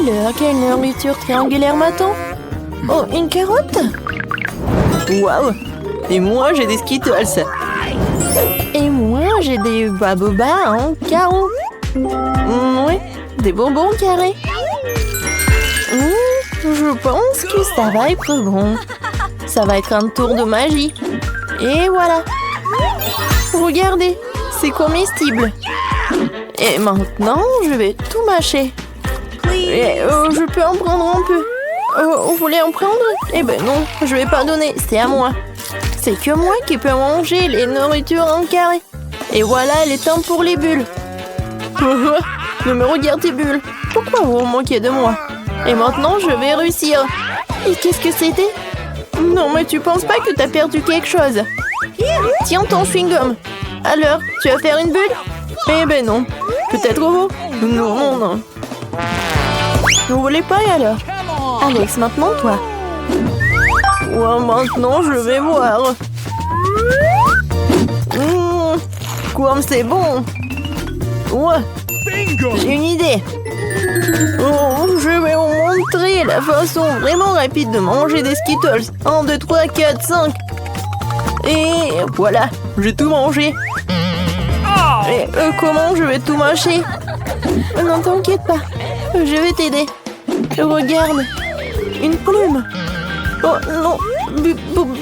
Alors, quelle nourriture triangulaire m'attend? Oh, une carotte? Waouh! Et moi, j'ai des Skittles. Et moi, j'ai des babobas en carreaux. Oui, Des bonbons carrés. Je pense que ça va être bon. Ça va être un tour de magie. Et voilà. Regardez, c'est comestible. Et maintenant, je vais tout mâcher. Et, je peux en prendre un peu. Vous voulez en prendre? Eh ben non, je vais pas donner, c'est à moi. C'est que moi qui peux manger les nourritures en carré. Et voilà les temps pour les bulles. Ne me regardez bulles. Pourquoi vous vous moquez de moi? Et maintenant, je vais réussir. Et qu'est-ce que c'était? Non, mais tu penses pas que t'as perdu quelque chose? Tiens ton chewing-gum. Alors, tu vas faire une bulle? Eh ben non. Peut-être vous? Non, non, non. Vous voulez pas alors? Alex, maintenant toi. Ouais, maintenant je vais voir. Quoi, c'est bon. Ouais, j'ai une idée. Je vais vous montrer la façon vraiment rapide de manger des Skittles. 1, 2, 3, 4, 5. Et voilà, j'ai tout mangé. Et comment je vais tout mâcher? Non, t'inquiète pas, je vais t'aider. Regarde, une plume. Oh non,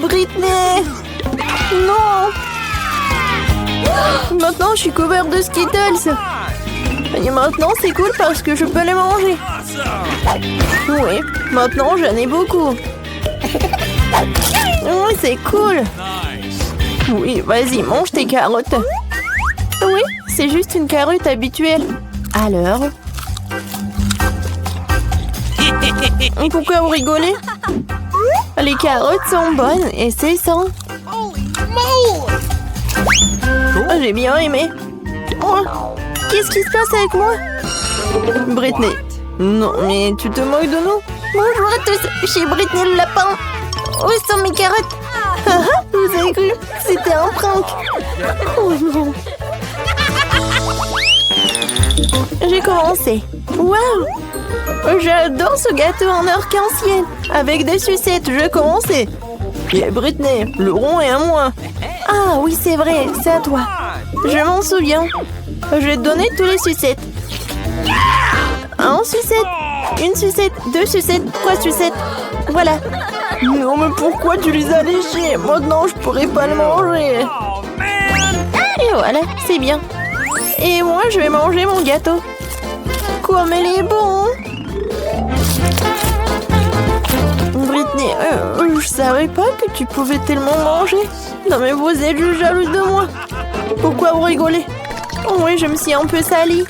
Britney. Non. Maintenant, je suis couvert de Skittles. Et maintenant, c'est cool parce que je peux les manger. Oui, maintenant, j'en ai beaucoup. Oui, c'est cool. Oui, vas-y, mange tes carottes. Oui, c'est juste une carotte habituelle. Alors? Pourquoi vous rigolez? Les carottes sont bonnes et c'est sain. J'ai bien aimé. Oh, qu'est-ce qui se passe avec moi? Britney. Non, mais tu te moques de nous? Bonjour à tous, je suis Britney le lapin. Où sont mes carottes? Vous avez cru? C'était un prank. Oh non. J'ai commencé. Waouh! J'adore ce gâteau en arc-en-ciel. Avec des sucettes, je commençais. Et Britney, le rond est à moi. Ah oui, c'est vrai, c'est à toi. Je m'en souviens. Je vais te donner tous les sucettes. Un sucette, une sucette, 2 sucettes, 3 sucettes. Voilà. Non, mais pourquoi tu les as léchés? Maintenant, je pourrais pas le manger. Et voilà, c'est bien. Et moi, je vais manger mon gâteau. Comme il est bon! Britney, je savais pas que tu pouvais tellement manger. Non mais vous êtes juste jalouse de moi. Pourquoi vous rigolez? Oui, je me suis un peu salie.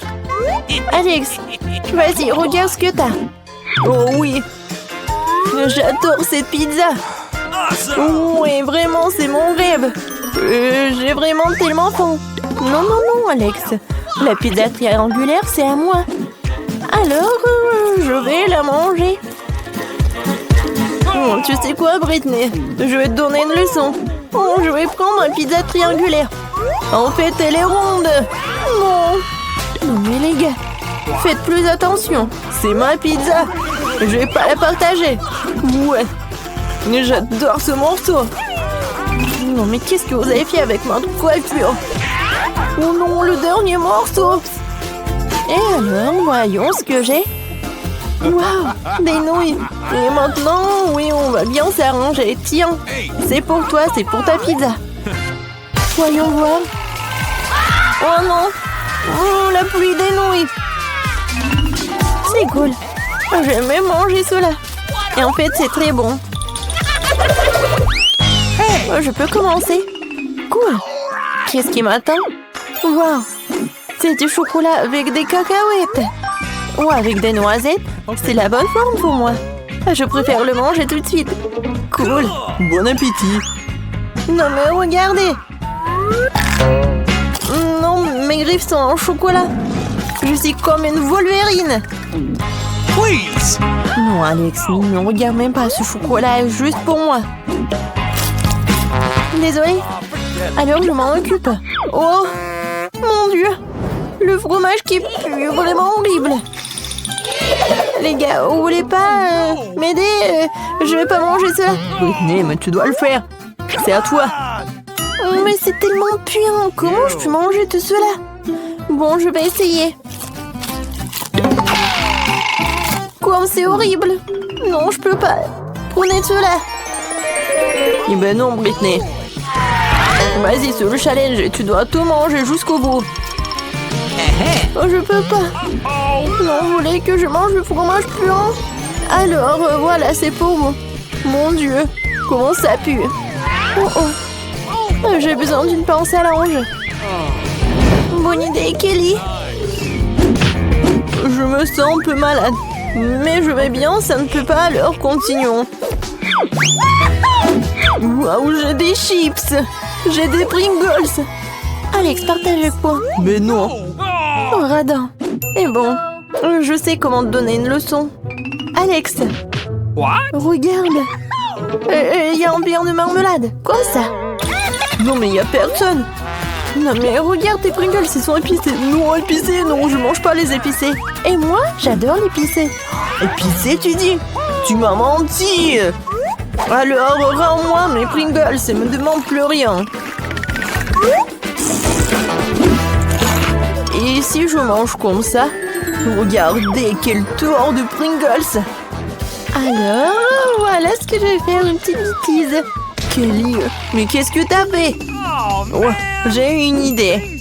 Alex, vas-y, regarde ce que t'as. Oh oui, j'adore cette pizza. Oui, vraiment, c'est mon rêve. J'ai vraiment tellement faim. Non, non, non, Alex. La pizza triangulaire, c'est à moi. Alors, je vais la manger. Tu sais quoi, Britney? Je vais te donner une leçon. Je vais prendre ma pizza triangulaire. En fait, elle est ronde. Non. Non, mais les gars, faites plus attention. C'est ma pizza. Je vais pas la partager. Ouais. J'adore ce morceau. Non, mais qu'est-ce que vous avez fait avec ma coiffure? Oh non, le dernier morceau. Et alors, voyons ce que j'ai. Waouh, des nouilles. Et maintenant, oui, on va bien s'arranger. Tiens, c'est pour toi, c'est pour ta pizza. Voyons voir. Oh non. Oh, la pluie des nouilles. C'est cool. J'aime même manger cela. Et en fait, c'est très bon. Je peux commencer. Cool. Qu'est-ce qui m'attend? Waouh. C'est du chocolat avec des cacahuètes. Ou avec des noisettes. C'est la bonne forme pour moi. Je préfère le manger tout de suite. Cool. Bon appétit. Non mais regardez. Non, mes griffes sont en chocolat. Je suis comme une Wolverine. Please. Non, Alex, ne regarde même pas, ce chocolat est juste pour moi. Désolée. Alors je m'en occupe. Oh, mon Dieu. Le fromage qui pue, vraiment horrible. Les gars, vous voulez pas m'aider? Je vais pas manger cela. Britney, mais tu dois le faire. C'est à toi. Mais c'est tellement puant. Comment je peux manger tout cela? Bon, je vais essayer. Quoi, c'est horrible. Non, je peux pas. Prenez cela. Eh ben non, Britney. Vas-y, c'est le challenge. Tu dois tout manger jusqu'au bout. Oh, je peux pas. Non, vous voulez que je mange le fromage puant? Alors, voilà, c'est pour vous. Mon Dieu, comment ça pue. Oh oh. J'ai besoin d'une pince à linge. Bonne idée, Kelly. Je me sens un peu malade. Mais je vais bien, ça ne peut pas, alors continuons. Waouh, j'ai des chips. J'ai des Pringles. Alex, partage avec moi. Mais non. Oh, radin. Et bon, je sais comment te donner une leçon. Alex. Regarde. Il y a un bien de marmelade. Comme ça. Non, mais il n'y a personne. Non, mais regarde tes Pringles, ils sont épicés. Non, épicés, non, je mange pas les épicés. Et moi, j'adore l'épicé. Épicés, tu dis? Tu m'as menti. Alors, rends-moi mes Pringles et me demande plus rien. Et si je mange comme ça? Regardez, quel tour de Pringles. Alors, voilà ce que je vais faire, une petite bêtise. Kelly, mais qu'est-ce que t'as fait? Ouais, j'ai une idée.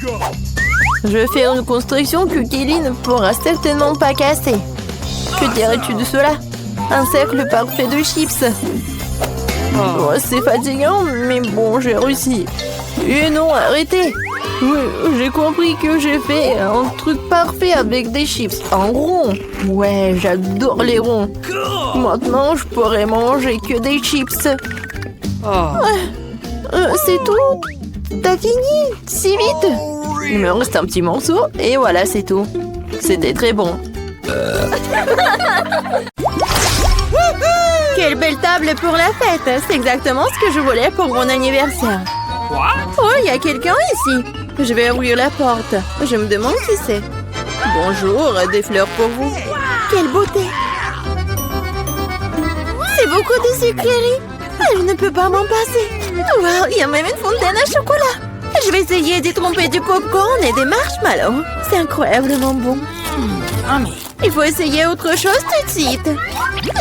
Je vais faire une construction que Kelly ne pourra certainement pas casser. Que dirais-tu de cela? Un cercle parfait de chips. Oh, c'est fatigant, mais bon, j'ai réussi. Et non, arrêtez. Oui, j'ai compris que j'ai fait un truc parfait avec des chips. En rond. Ouais, j'adore les ronds. Maintenant, je pourrais manger que des chips. C'est tout? T'as fini? Si vite? Il me reste un petit morceau et voilà, c'est tout. C'était très bon. Quelle belle table pour la fête! C'est exactement ce que je voulais pour mon anniversaire. Oh, il y a quelqu'un ici. Je vais ouvrir la porte. Je me demande qui c'est. Bonjour, des fleurs pour vous. Quelle beauté! C'est beaucoup de sucreries. Je ne peux pas m'en passer. Wow, il y a même une fontaine à chocolat. Je vais essayer d'y tromper du popcorn et des marshmallows. C'est incroyablement bon. Il faut essayer autre chose tout de suite.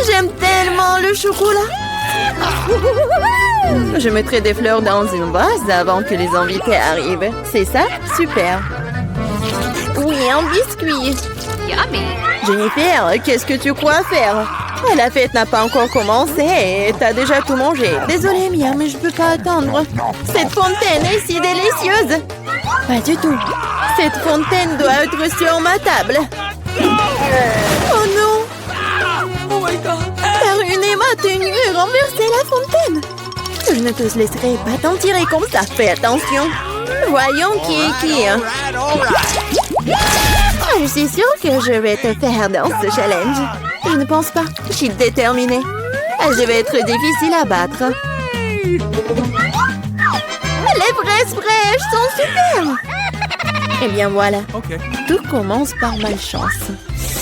J'aime tellement le chocolat. Je mettrai des fleurs dans une vase avant que les invités arrivent. C'est ça? Super. Oui, un biscuit. Jennifer, qu'est-ce que tu crois faire? La fête n'a pas encore commencé et t'as déjà tout mangé. Désolée, Mia, mais je peux pas attendre. Cette fontaine est si délicieuse. Pas du tout. Cette fontaine doit être sur ma table. Oh non! Oh my God! T'as ruiné ma tenue et renversé la fontaine. Je ne te laisserai pas t'en tirer comme ça. Fais attention. Voyons qui est qui. Je suis sûre que je vais te faire dans ce challenge. Je ne pense pas. Je suis déterminée. Je vais être difficile à battre. Les fraises fraîches sont super. Eh bien voilà. Tout commence par malchance.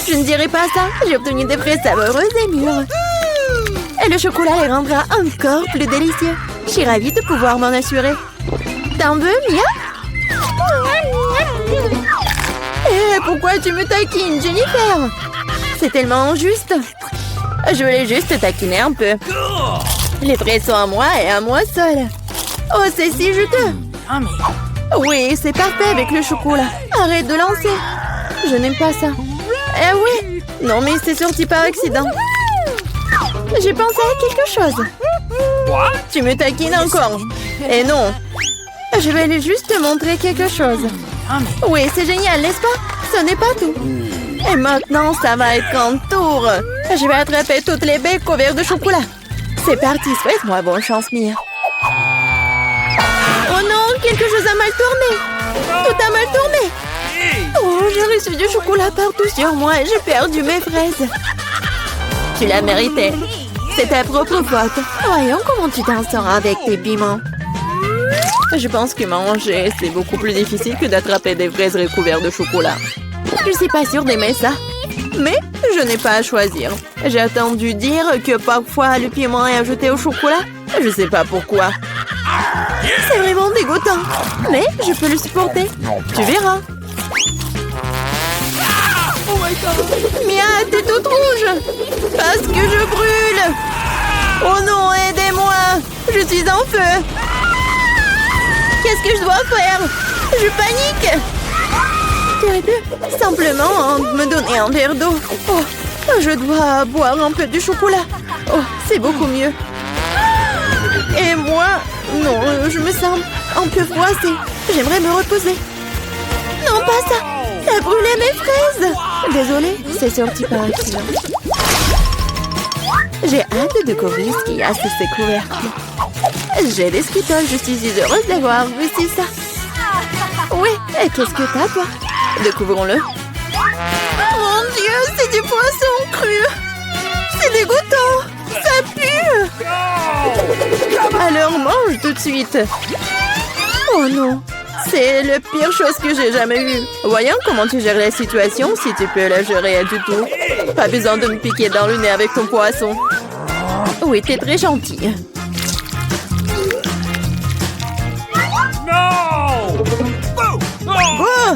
Je ne dirai pas ça. J'ai obtenu des fraises savoureuses et mûres. Et le chocolat les rendra encore plus délicieux. Je suis ravie de pouvoir m'en assurer. T'en veux, Mia? Eh, pourquoi tu me taquines, Jennifer? C'est tellement injuste. Je voulais juste taquiner un peu. Les fraises sont à moi et à moi seule. Oh, c'est si juteux. Oui, c'est parfait avec le chocolat. Arrête de lancer. Je n'aime pas ça. Eh oui. Non, mais c'est sorti par accident. J'ai pensé à quelque chose. Tu me taquines encore. Et non. Je vais lui juste te montrer quelque chose. Oui, c'est génial, n'est-ce pas? Ce n'est pas tout. Et maintenant, ça va être un tour. Je vais attraper toutes les baies couvertes de chocolat. C'est parti, souhaite-moi bonne chance, Mia. Oh non, quelque chose a mal tourné. Tout a mal tourné. Oh, j'ai reçu du chocolat partout sur moi et j'ai perdu mes fraises. Tu l'as mérité. C'est ta propre faute. Voyons comment tu t'en sors avec tes piments. Je pense que manger, c'est beaucoup plus difficile que d'attraper des fraises recouvertes de chocolat. Je suis pas sûre d'aimer ça. Mais je n'ai pas à choisir. J'ai entendu dire que parfois le piment est ajouté au chocolat. Je sais pas pourquoi. C'est vraiment dégoûtant. Mais je peux le supporter. Tu verras. Oh my god. Mia, t'es toute rouge. Parce que je brûle. Oh non, aidez-moi. Je suis en feu. Qu'est-ce que je dois faire? Je panique. Terrible. Simplement me donner un verre d'eau. Oh, je dois boire un peu de chocolat. Oh, c'est beaucoup mieux. Et moi, non, je me sens un peu froissée. J'aimerais me reposer. Non, pas ça. Ça a brûlé mes fraises. Désolée, c'est sorti par accident. J'ai hâte de découvrir ce qu'il y a sous ces couvercles. J'ai des Skittles, je suis si heureuse d'avoir réussi ça. Oui, et qu'est-ce que t'as, toi? Découvrons-le. Mon Dieu, c'est du poisson cru. C'est dégoûtant. Ça pue. Alors mange tout de suite. Oh non, c'est la pire chose que j'ai jamais vue. Voyons comment tu gères la situation, si tu peux la gérer du tout. Pas besoin de me piquer dans le nez avec ton poisson. Oui, t'es très gentil. Oh!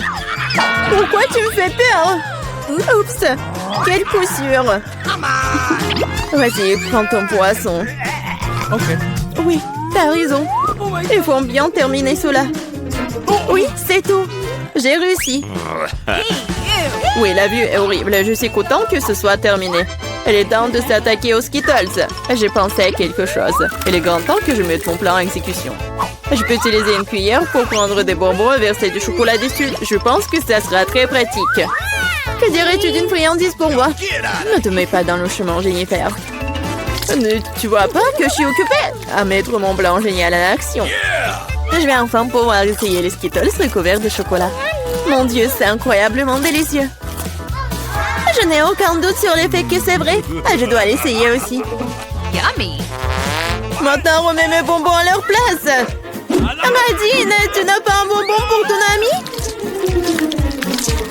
Pourquoi tu me fais peur? Oups! Quelle poussure! Vas-y, prends ton poisson. Ok. Oui, t'as raison. Il faut bien terminer cela. Oui, c'est tout. J'ai réussi. Oui, la vue est horrible. Je suis content que ce soit terminé. Il est temps de s'attaquer aux Skittles. J'ai pensé à quelque chose. Il est grand temps que je mette mon plan en exécution. Je peux utiliser une cuillère pour prendre des bonbons et verser du chocolat dessus. Je pense que ça sera très pratique. Que dirais-tu d'une friandise pour moi? Ne te mets pas dans le chemin, Jennifer. Tu vois pas que je suis occupée à mettre mon blanc génial en action. Je vais enfin pouvoir essayer les Skittles recouverts de chocolat. Mon Dieu, c'est incroyablement délicieux. Je n'ai aucun doute sur le fait que c'est vrai. Je dois l'essayer aussi. Yummy! Maintenant, remets mes bonbons à leur place. Nadine, tu n'as pas un bonbon pour ton ami?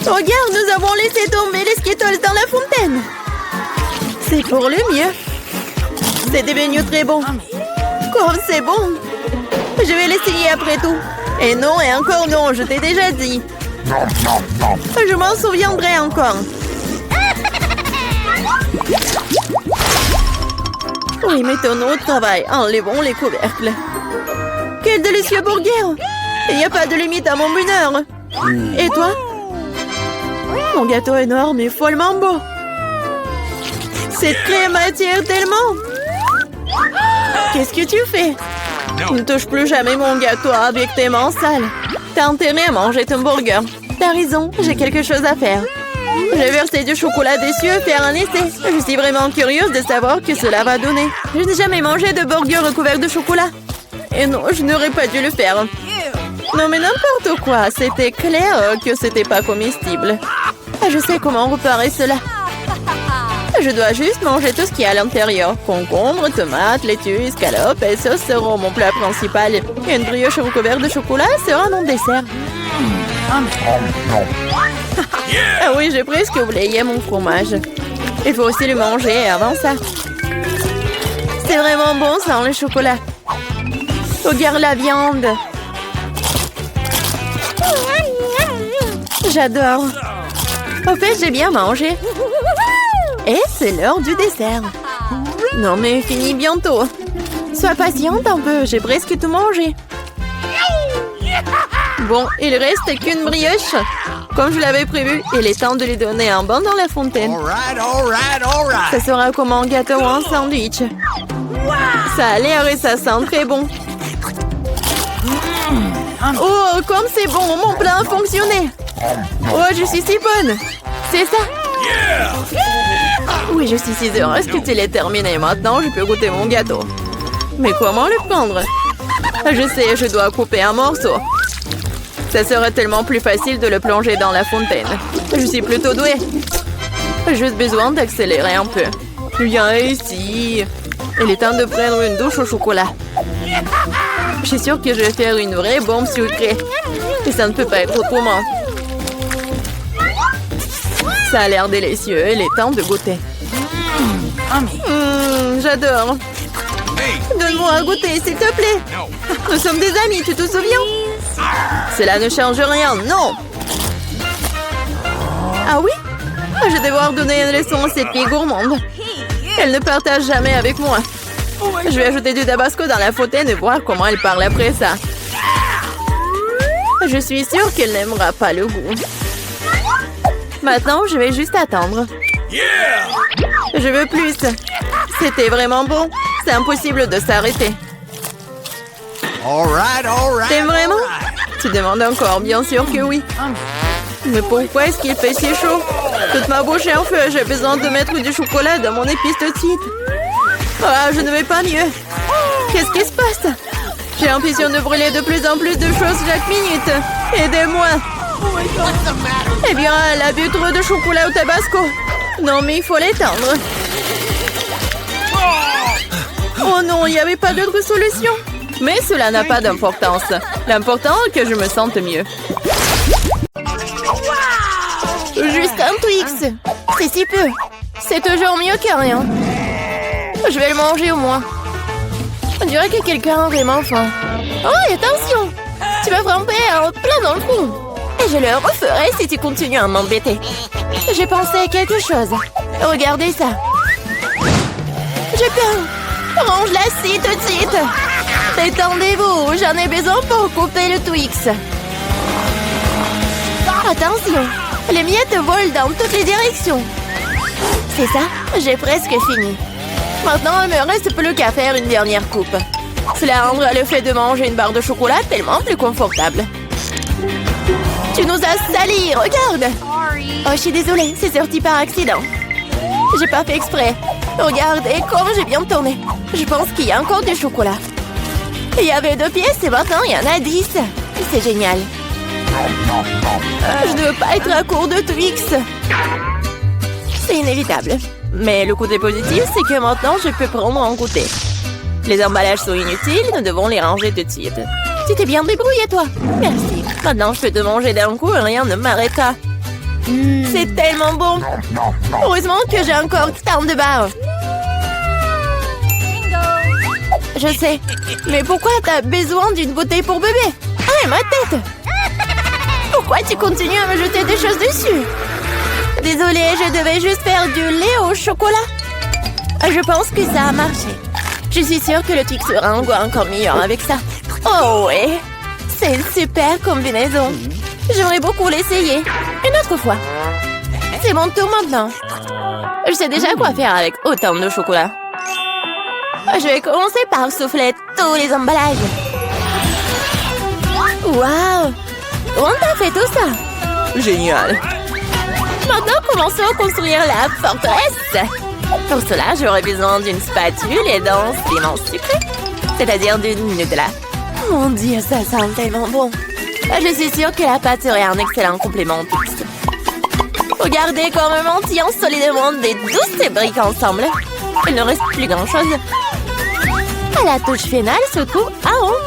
Regarde, nous avons laissé tomber les Skittles dans la fontaine. C'est pour le mieux. C'est devenu très bon. Comme c'est bon. Je vais l'essayer après tout. Et non, et encore non, je t'ai déjà dit. Je m'en souviendrai encore. Oui, mettons-nous au travail. Enlevons les couvercles. Quel délicieux burger! Il n'y a pas de limite à mon bonheur. Et toi? Mon gâteau est énorme et follement beau. Cette crème attire tellement. Qu'est-ce que tu fais? Ne touche plus jamais mon gâteau avec tes mains sales. T'as intérêt à manger ton burger. T'as raison, j'ai quelque chose à faire. Je vais verser du chocolat dessus et faire un essai. Je suis vraiment curieuse de savoir ce que cela va donner. Je n'ai jamais mangé de burger recouvert de chocolat. Et non, je n'aurais pas dû le faire. Non mais n'importe quoi, c'était clair que c'était pas comestible. Je sais comment réparer cela. Je dois juste manger tout ce qu'il y a à l'intérieur. Concombre, tomates, laitue, escalope et sauce seront mon plat principal. Et une brioche recouverte de chocolat sera mon dessert. Ah oui, j'ai presque oublié mon fromage. Il faut aussi le manger avant ça. C'est vraiment bon sans le chocolat. Regarde la viande. J'adore. Au fait, j'ai bien mangé. Et c'est l'heure du dessert. Non mais fini bientôt. Sois patiente un peu, j'ai presque tout mangé. Bon, il reste qu'une brioche. Comme je l'avais prévu, il est temps de lui donner un bain dans la fontaine. Ça sera comme un gâteau ou un sandwich. Ça a l'air et ça sent très bon. Oh, comme c'est bon, mon plan a fonctionné. Oh, je suis si bonne. C'est ça? Oui, je suis si heureuse que tu l'aies terminé. Maintenant, je peux goûter mon gâteau. Mais comment le prendre? Je sais, je dois couper un morceau. Ça serait tellement plus facile de le plonger dans la fontaine. Je suis plutôt douée. J'ai juste besoin d'accélérer un peu. Viens ici. Il est temps de prendre une douche au chocolat. Je suis sûre que je vais faire une vraie bombe sucrée. Et ça ne peut pas être autrement. Ça a l'air délicieux, il est temps de goûter. J'adore. Donne-moi à goûter, s'il te plaît. Nous sommes des amis, tu te souviens? Cela ne change rien, non. Ah oui? Je vais devoir donner une leçon à cette fille gourmande. Elle ne partage jamais avec moi. Je vais ajouter du tabasco dans la fontaine et voir comment elle parle après ça. Je suis sûre qu'elle n'aimera pas le goût. Maintenant, je vais juste attendre. Je veux plus. C'était vraiment bon. C'est impossible de s'arrêter. T'aimes vraiment? Tu demandes encore, bien sûr que oui. Mais pourquoi est-ce qu'il fait si chaud? Toute ma bouche est en feu. J'ai besoin de mettre du chocolat dans mon épice de suite. Ah, je ne vais pas mieux. Qu'est-ce qui se passe? J'ai l'impression de brûler de plus en plus de choses chaque minute. Aidez-moi. Eh bien, elle a bu trop de chocolat au tabasco. Non, mais il faut l'éteindre. Oh non, il n'y avait pas d'autre solution. Mais cela n'a pas d'importance. L'important est que je me sente mieux. Juste un Twix. C'est si peu. C'est toujours mieux que rien. Je vais le manger au moins. On dirait que quelqu'un a vraiment faim. Oh, attention! Tu m'as frappé plein dans le trou. Et je le referai si tu continues à m'embêter. J'ai pensé à quelque chose. Regardez ça. J'ai peur. Range la scie tout de suite. Détendez-vous, j'en ai besoin pour couper le Twix. Attention, les miettes volent dans toutes les directions. C'est ça, j'ai presque fini. Maintenant, il me reste plus qu'à faire une dernière coupe. Cela rendra le fait de manger une barre de chocolat tellement plus confortable. Tu nous as salis, regarde! Oh, je suis désolée, c'est sorti par accident. J'ai pas fait exprès. Regardez comme j'ai bien tourné. Je pense qu'il y a encore du chocolat. Il y avait 2 pièces et maintenant il y en a 10. C'est génial. Je ne veux pas être à court de Twix. C'est inévitable. Mais le côté positif, c'est que maintenant, je peux prendre en goûter. Les emballages sont inutiles, nous devons les ranger tout de suite. Tu t'es bien débrouillé, toi. Merci. Maintenant, je peux te manger d'un coup et rien ne m'arrêtera. C'est tellement bon. Heureusement que j'ai encore tant de barres. Je sais. Mais pourquoi t'as besoin d'une bouteille pour bébé? Ah, ma tête! Pourquoi tu continues à me jeter des choses dessus? Désolée, je devais juste faire du lait au chocolat. Je pense que ça a marché. Je suis sûre que le Twix sera un goût encore meilleur avec ça. Oh ouais! C'est une super combinaison. J'aimerais beaucoup l'essayer. Une autre fois. C'est mon tour maintenant. Je sais déjà quoi faire avec autant de chocolat. Je vais commencer par souffler tous les emballages. Waouh! On t'a fait tout ça? Génial! Maintenant, commençons à construire la forteresse. Pour cela, j'aurai besoin d'une spatule et d'un ciment sucré, c'est-à-dire d'une Nutella. Mon Dieu, ça sent tellement bon. Je suis sûre que la pâte serait un excellent complément au Twix. Regardez comme maintient solidement des douces briques ensemble. Il ne reste plus grand-chose. À la touche finale se trouve en haut.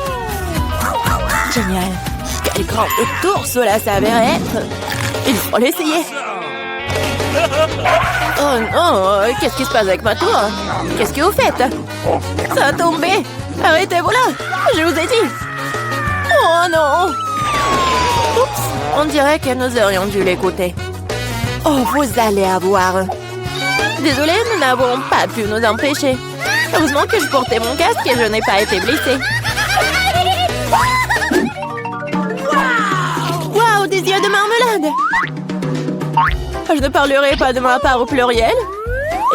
Génial. Quel grand tour cela s'avérait être. Il faut l'essayer. Oh non, qu'est-ce qui se passe avec ma tour? Qu'est-ce que vous faites? Ça a tombé. Arrêtez-vous là. Je vous ai dit. Oh non. Oups, on dirait que nous aurions dû l'écouter. Oh, vous allez avoir. Désolée, nous n'avons pas pu nous empêcher. Heureusement que je portais mon casque et je n'ai pas été blessée. Waouh, des yeux de marmelade! Je ne parlerai pas de ma part au pluriel.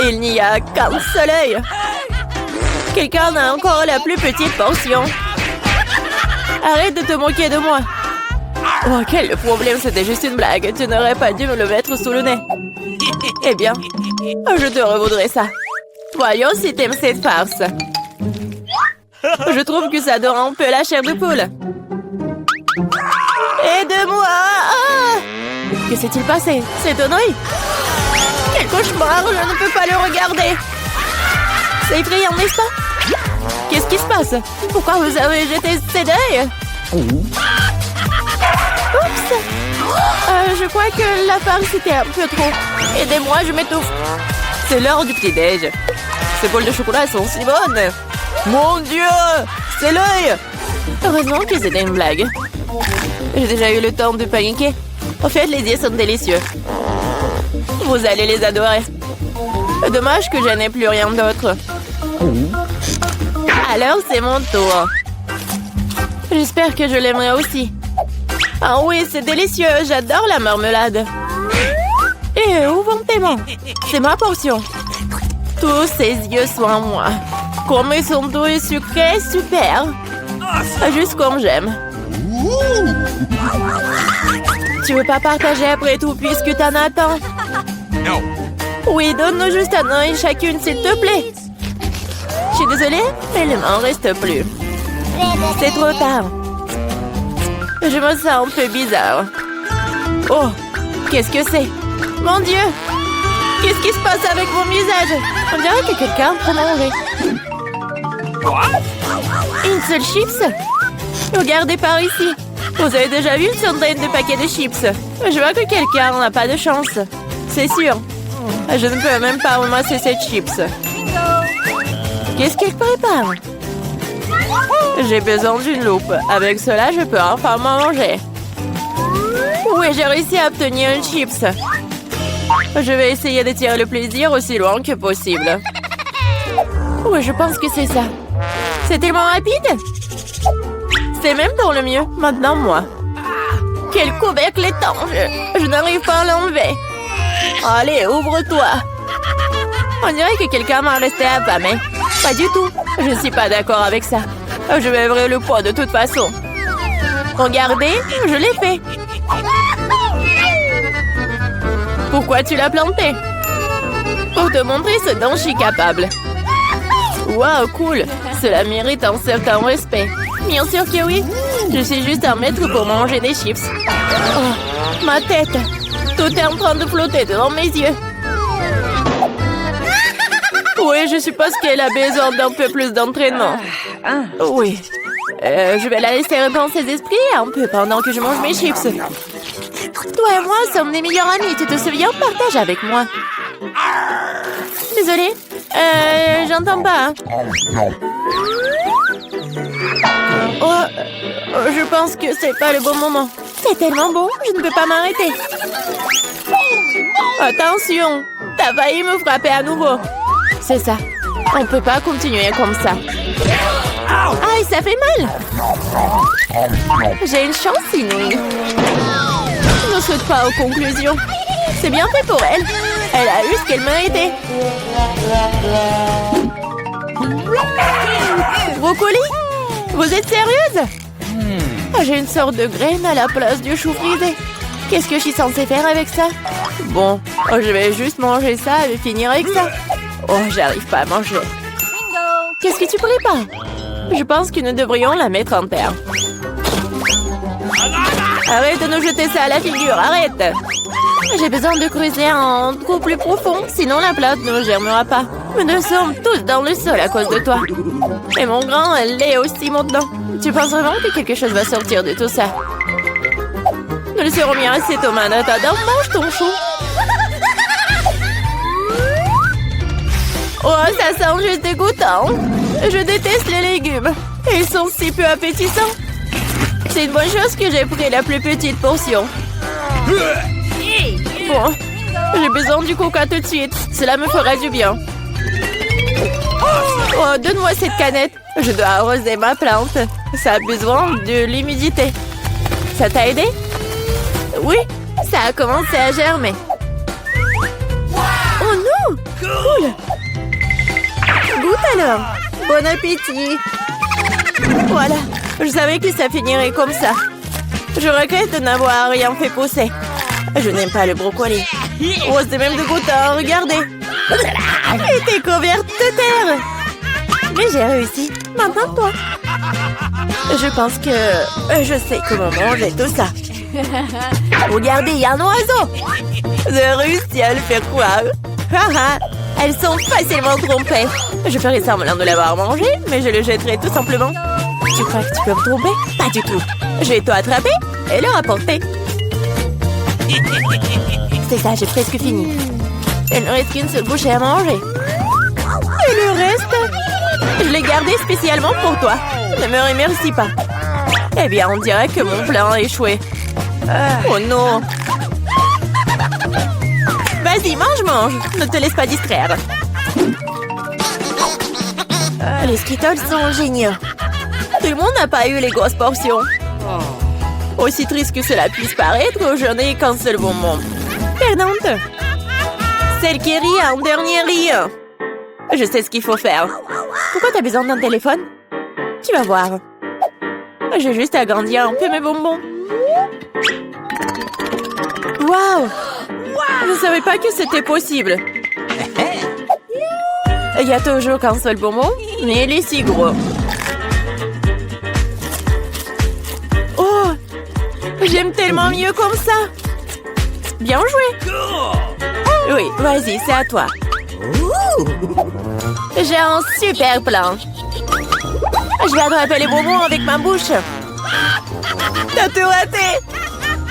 Il n'y a qu'un seul œil. Quelqu'un a encore la plus petite portion. Arrête de te moquer de moi. Oh, quel problème, c'était juste une blague. Tu n'aurais pas dû me le mettre sous le nez. Eh bien, je te revaudrai ça. Voyons si t'aimes cette farce. Je trouve que ça dort un peu la chair de poule. Aide-moi! Ah! Que s'est-il passé? C'est un œil? Quel cauchemar! Je ne peux pas le regarder. C'est effrayant, n'est-ce pas? Qu'est-ce qui se passe? Pourquoi vous avez jeté cet œil? Oups! Je crois que la farce c'était un peu trop. Aidez-moi, je m'étouffe. C'est l'heure du petit-déj. Ces bols de chocolat sont si bonnes. Mon Dieu, c'est l'œil. Heureusement que c'était une blague. J'ai déjà eu le temps de paniquer. En fait, les yeux sont délicieux. Vous allez les adorer. Dommage que je n'ai plus rien d'autre. Alors, c'est mon tour. J'espère que je l'aimerai aussi. Ah oui, c'est délicieux. J'adore la marmelade. Et où vont tes mains? C'est ma portion. Tous ces yeux sont à moi. Comme ils sont doux et sucrés, super. Juste comme j'aime. Tu veux pas partager après tout puisque t'en as tant? Non. Oui, donne-nous juste un œil chacune, s'il te plaît. Je suis désolée, mais il m'en reste plus. C'est trop tard. Je me sens un peu bizarre. Oh, qu'est-ce que c'est? Mon Dieu! Qu'est-ce qui se passe avec mon visage? On dirait que quelqu'un peut manger. Une seule chips? Regardez par ici. Vous avez déjà vu une centaine de paquets de chips? Je vois que quelqu'un n'a pas de chance. C'est sûr. Je ne peux même pas ramasser cette chips. Qu'est-ce qu'elle prépare? J'ai besoin d'une loupe. Avec cela, je peux enfin manger. Oui, j'ai réussi à obtenir une chips. Je vais essayer de tirer le plaisir aussi loin que possible. Oui, je pense que c'est ça. C'est tellement rapide. C'est même pour le mieux. Maintenant, moi. Quel couvercle étanche. Je n'arrive pas à l'enlever. Allez, ouvre-toi. On dirait que quelqu'un m'a resté affamé. Pas du tout. Je ne suis pas d'accord avec ça. Je vais ouvrir le pot de toute façon. Regardez, je l'ai fait. Pourquoi tu l'as planté? Pour te montrer ce dont je suis capable. Waouh, cool. Cela mérite un certain respect. Bien sûr que oui. Je suis juste un maître pour manger des chips. Oh, ma tête. Tout est en train de flotter devant mes yeux. Oui, je suppose qu'elle a besoin d'un peu plus d'entraînement. Oui. Je vais la laisser reprendre ses esprits un peu pendant que je mange mes chips. Toi et moi sommes des meilleurs amis, tu te souviens? Partage avec moi. Désolée. J'entends pas. Oh, je pense que c'est pas le bon moment. C'est tellement bon, je ne peux pas m'arrêter. Attention, t'as failli me frapper à nouveau. C'est ça. On peut pas continuer comme ça. Aïe, ça fait mal. J'ai une chance inouïe. Ne saute pas aux conclusions. C'est bien fait pour elle. Elle a eu ce qu'elle méritait. Brocoli? Vous êtes sérieuse? J'ai une sorte de graine à la place du chou frisé. Qu'est-ce que je suis censée faire avec ça? Bon, je vais juste manger ça et finir avec ça. Oh, j'arrive pas à manger. Qu'est-ce que tu prépares? Je pense que nous devrions la mettre en terre. Arrête de nous jeter ça à la figure, arrête! J'ai besoin de creuser un trou plus profond, sinon la plante ne germera pas. Nous sommes tous dans le sol à cause de toi. Et mon grand, elle est aussi maintenant. Tu penses vraiment que quelque chose va sortir de tout ça? Nous le serons bien assez, Thomas. En attendant, mange ton chou. Oh, ça sent juste dégoûtant. Je déteste les légumes. Ils sont si peu appétissants. C'est une bonne chose que j'ai pris la plus petite portion. Bon, j'ai besoin du coca tout de suite. Cela me fera du bien. Oh, donne-moi cette canette. Je dois arroser ma plante. Ça a besoin de l'humidité. Ça t'a aidé? Oui, ça a commencé à germer. Oh non! Cool! Goûte alors! Bon appétit! Voilà, je savais que ça finirait comme ça. Je regrette de n'avoir rien fait pousser. Je n'aime pas le brocoli. Oh, c'est même dégoûtant, regardez! Elle était couverte de terre! Mais j'ai réussi. Maintenant, toi. Je pense que je sais comment manger tout ça. Regardez, il y a un oiseau! J'ai réussi à le faire croire. Elles sont facilement trompées. Je ferai semblant de l'avoir mangé, mais je le jetterai tout simplement. Tu crois que tu peux me tromper? Pas du tout. Je vais tout attraper et le rapporter. C'est ça, j'ai presque fini. Il ne reste qu'une seule bouchée à manger. Et le reste, je l'ai gardé spécialement pour toi. Ne me remercie pas. Eh bien, on dirait que mon plan a échoué. Oh non. Vas-y, mange. Ne te laisse pas distraire. Les Skittles sont géniaux. Tout le monde n'a pas eu les grosses portions. Aussi triste que cela puisse paraître, je n'ai qu'un seul bonbon. Perdante. Celle qui rit en dernier rit. Je sais ce qu'il faut faire. Pourquoi t'as besoin d'un téléphone? Tu vas voir. J'ai juste agrandir un peu mes bonbons. Waouh! Je ne savais pas que c'était possible. Il y a toujours qu'un seul bonbon, mais il est si gros. Oh! J'aime tellement mieux comme ça. Bien joué. Oui, vas-y, c'est à toi. J'ai un super plan. Je vais attraper les bonbons avec ma bouche. T'as tout raté.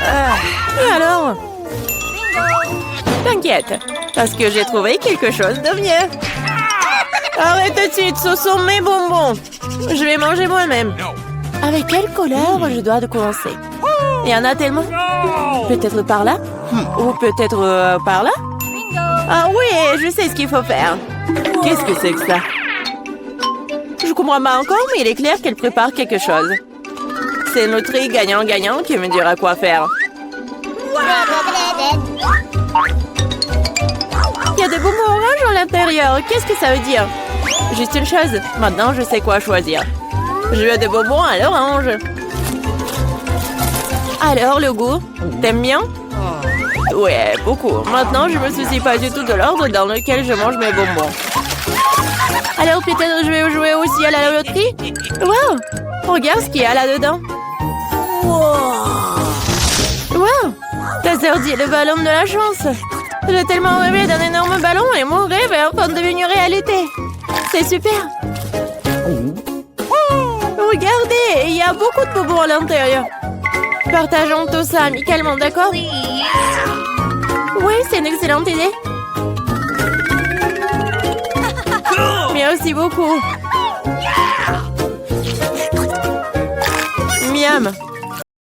Et alors? T'inquiète, parce que j'ai trouvé quelque chose de mieux. Arrête tout de suite, ce sont mes bonbons. Je vais manger moi-même. Avec quelle couleur je dois commencer? Il y en a tellement. Peut-être par là? Ou peut-être par là? Ah oui, je sais ce qu'il faut faire. Qu'est-ce que c'est que ça? Je comprends pas encore, mais il est clair qu'elle prépare quelque chose. C'est notre gagnant-gagnant qui me dira quoi faire. Il y a des bonbons oranges à l'intérieur. Qu'est-ce que ça veut dire? Juste une chose. Maintenant, je sais quoi choisir. Je veux des bonbons à l'orange. Alors, le goût? T'aimes bien? Ouais, beaucoup. Maintenant, je me soucie pas du tout de l'ordre dans lequel je mange mes bonbons. Alors, peut-être je vais jouer aussi à la loterie? Wow! Regarde ce qu'il y a là-dedans. Wow! T'as sorti le ballon de la chance. J'ai tellement rêvé d'un énorme ballon et mon rêve est enfin devenu réalité. C'est super. Regardez, il y a beaucoup de bonbons à l'intérieur. Partageons tout ça amicalement, d'accord? Oui, c'est une excellente idée. Merci beaucoup. Miam.